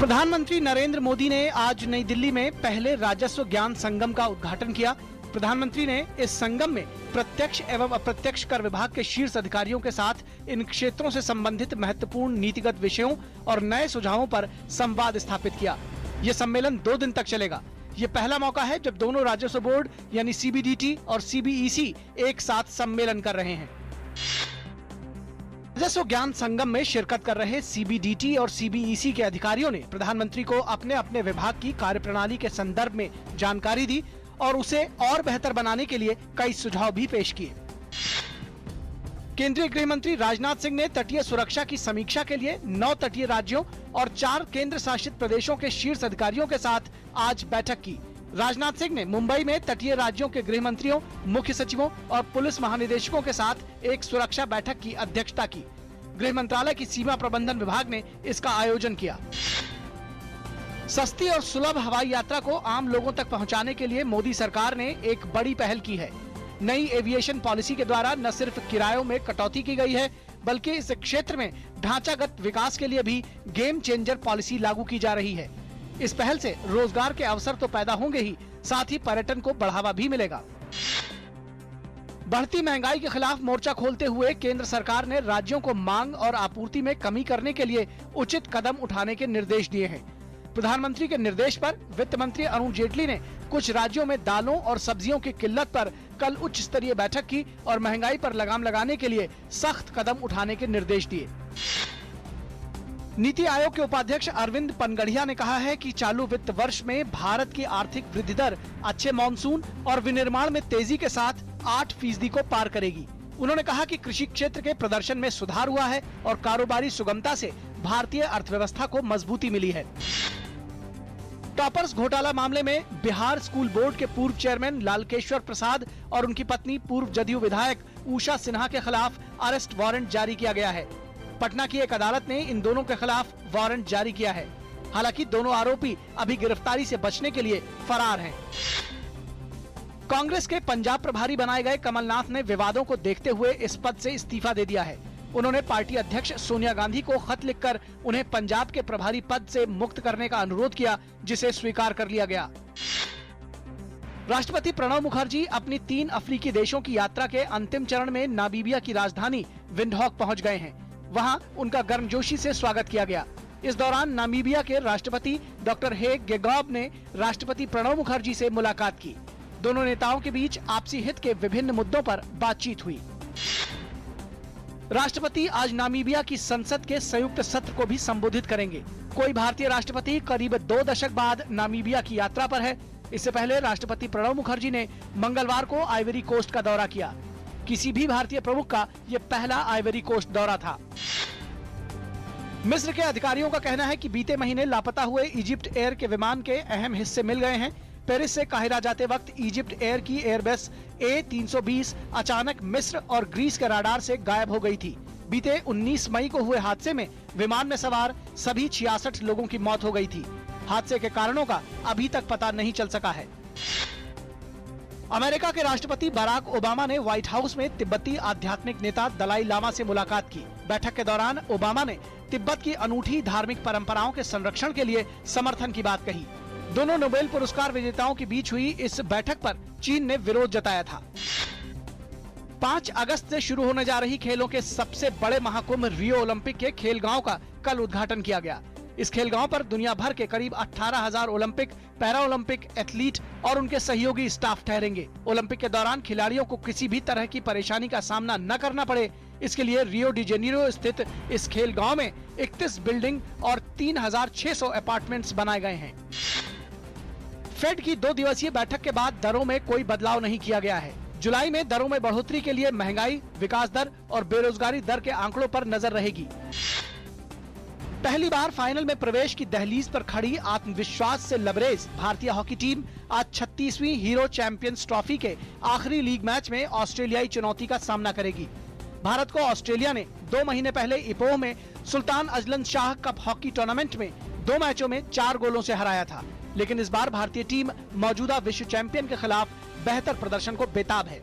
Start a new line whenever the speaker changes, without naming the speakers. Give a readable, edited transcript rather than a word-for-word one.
प्रधानमंत्री नरेंद्र मोदी ने आज नई दिल्ली में पहले राजस्व ज्ञान संगम का उद्घाटन किया। प्रधानमंत्री ने इस संगम में प्रत्यक्ष एवं अप्रत्यक्ष कर विभाग के शीर्ष अधिकारियों के साथ इन क्षेत्रों से संबंधित महत्वपूर्ण नीतिगत विषयों और नए सुझावों पर संवाद स्थापित किया। ये सम्मेलन 2 दिन तक चलेगा। ये पहला मौका है जब दोनों राजस्व बोर्ड यानी सीबीडीटी और सीबीईसी एक साथ सम्मेलन कर रहे हैं। राजस्व ज्ञान संगम में शिरकत कर रहे सीबीडीटी और सीबीईसी के अधिकारियों ने प्रधानमंत्री को अपने अपने विभाग की कार्यप्रणाली के संदर्भ में जानकारी दी और उसे और बेहतर बनाने के लिए कई सुझाव भी पेश किए। केंद्रीय गृह मंत्री राजनाथ सिंह ने तटीय सुरक्षा की समीक्षा के लिए 9 तटीय राज्यों और 4 केंद्र शासित प्रदेशों के शीर्ष अधिकारियों के साथ आज बैठक की। राजनाथ सिंह ने मुंबई में तटीय राज्यों के गृह मंत्रियों, मुख्य सचिवों और पुलिस महानिदेशकों के साथ एक सुरक्षा बैठक की अध्यक्षता की। गृह मंत्रालय की सीमा प्रबंधन विभाग ने इसका आयोजन किया। सस्ती और सुलभ हवाई यात्रा को आम लोगों तक पहुंचाने के लिए मोदी सरकार ने एक बड़ी पहल की है। नई एविएशन पॉलिसी के द्वारा न सिर्फ किरायों में कटौती की गई है, बल्कि इस क्षेत्र में ढांचागत विकास के लिए भी गेम चेंजर पॉलिसी लागू की जा रही है। इस पहल से रोजगार के अवसर तो पैदा होंगे ही, साथ ही पर्यटन को बढ़ावा भी मिलेगा। बढ़ती महंगाई के खिलाफ मोर्चा खोलते हुए केंद्र सरकार ने राज्यों को मांग और आपूर्ति में कमी करने के लिए उचित कदम उठाने के निर्देश दिए हैं। प्रधानमंत्री के निर्देश पर वित्त मंत्री अरुण जेटली ने कुछ राज्यों में दालों और सब्जियों की किल्लत पर कल उच्च स्तरीय बैठक की और महंगाई पर लगाम लगाने के लिए सख्त कदम उठाने के निर्देश दिए। नीति आयोग के उपाध्यक्ष अरविंद पनगढ़िया ने कहा है कि चालू वित्त वर्ष में भारत की आर्थिक वृद्धि दर अच्छे मॉनसून और विनिर्माण में तेजी के साथ 8% को पार करेगी। उन्होंने कहा कि कृषि क्षेत्र के प्रदर्शन में सुधार हुआ है और कारोबारी सुगमता से भारतीय अर्थव्यवस्था को मजबूती मिली है। टॉपर्स घोटाला मामले में बिहार स्कूल बोर्ड के पूर्व चेयरमैन लालकेश्वर प्रसाद और उनकी पत्नी पूर्व जदयू विधायक उषा सिन्हा के खिलाफ अरेस्ट वारंट जारी किया गया है। पटना की एक अदालत ने इन दोनों के खिलाफ वारंट जारी किया है। हालांकि दोनों आरोपी अभी गिरफ्तारी से बचने के लिए फरार हैं। कांग्रेस के पंजाब प्रभारी बनाए गए कमलनाथ ने विवादों को देखते हुए इस पद से इस्तीफा दे दिया है। उन्होंने पार्टी अध्यक्ष सोनिया गांधी को खत लिखकर उन्हें पंजाब के प्रभारी पद से मुक्त करने का अनुरोध किया, जिसे स्वीकार कर लिया गया। राष्ट्रपति प्रणब मुखर्जी अपनी 3 अफ्रीकी देशों की यात्रा के अंतिम चरण में नामीबिया की राजधानी विंडहॉक पहुंच गए हैं। वहां उनका गर्मजोशी से स्वागत किया गया। इस दौरान नामीबिया के राष्ट्रपति डॉक्टर हेग गेगॉब ने राष्ट्रपति प्रणब मुखर्जी से मुलाकात की। दोनों नेताओं के बीच आपसी हित के विभिन्न मुद्दों पर बातचीत हुई। राष्ट्रपति आज नामीबिया की संसद के संयुक्त सत्र को भी संबोधित करेंगे। कोई भारतीय राष्ट्रपति करीब 2 दशक बाद नामीबिया की यात्रा पर है। इससे पहले राष्ट्रपति प्रणब मुखर्जी ने मंगलवार को आइवरी कोस्ट का दौरा किया। किसी भी भारतीय प्रमुख का यह पहला आइवरी कोस्ट दौरा था। मिस्र के अधिकारियों का कहना है कि बीते महीने लापता हुए इजिप्ट एयर के विमान के अहम हिस्से मिल गए हैं। पेरिस से काहिरा जाते वक्त इजिप्ट एयर की एयरबस A320 अचानक मिस्र और ग्रीस के राडार से गायब हो गई थी। बीते 19 मई को हुए हादसे में विमान में सवार सभी 66 लोगों की मौत हो गई थी। हादसे के कारणों का अभी तक पता नहीं चल सका है। अमेरिका के राष्ट्रपति बराक ओबामा ने व्हाइट हाउस में तिब्बती आध्यात्मिक नेता दलाई लामा से मुलाकात की। बैठक के दौरान ओबामा ने तिब्बत की अनूठी धार्मिक परंपराओं के संरक्षण के लिए समर्थन की बात कही। दोनों नोबेल पुरस्कार विजेताओं के बीच हुई इस बैठक पर चीन ने विरोध जताया था। 5 अगस्त से शुरू होने जा रही खेलों के सबसे बड़े महाकुंभ रियो ओलंपिक के खेल गांव का कल उद्घाटन किया गया। इस खेल गांव पर दुनिया भर के करीब 18,000 ओलंपिक, पैरा ओलंपिक एथलीट और उनके सहयोगी स्टाफ ठहरेंगे। ओलंपिक के दौरान खिलाड़ियों को किसी भी तरह की परेशानी का सामना न करना पड़े, इसके लिए रियो डी जेनेरो स्थित इस खेल गांव में 31 बिल्डिंग और 3,600 अपार्टमेंट्स बनाए गए हैं। फेड की 2 दिवसीय बैठक के बाद दरों में कोई बदलाव नहीं किया गया है। जुलाई में दरों में बढ़ोतरी के लिए महंगाई, विकास दर और बेरोजगारी दर के आंकड़ों पर नजर रहेगी। पहली बार फाइनल में प्रवेश की दहलीज पर खड़ी आत्मविश्वास से लबरेज भारतीय हॉकी टीम आज 36वीं हीरो चैंपियंस ट्रॉफी के आखिरी लीग मैच में ऑस्ट्रेलियाई चुनौती का सामना करेगी। भारत को ऑस्ट्रेलिया ने 2 महीने पहले इपोह में Sultan Azlan Shah cup hockey tournament में 2 मैचों में 4 गोलों से हराया था। लेकिन इस बार भारतीय टीम मौजूदा विश्व चैंपियन के खिलाफ बेहतर प्रदर्शन को बेताब है।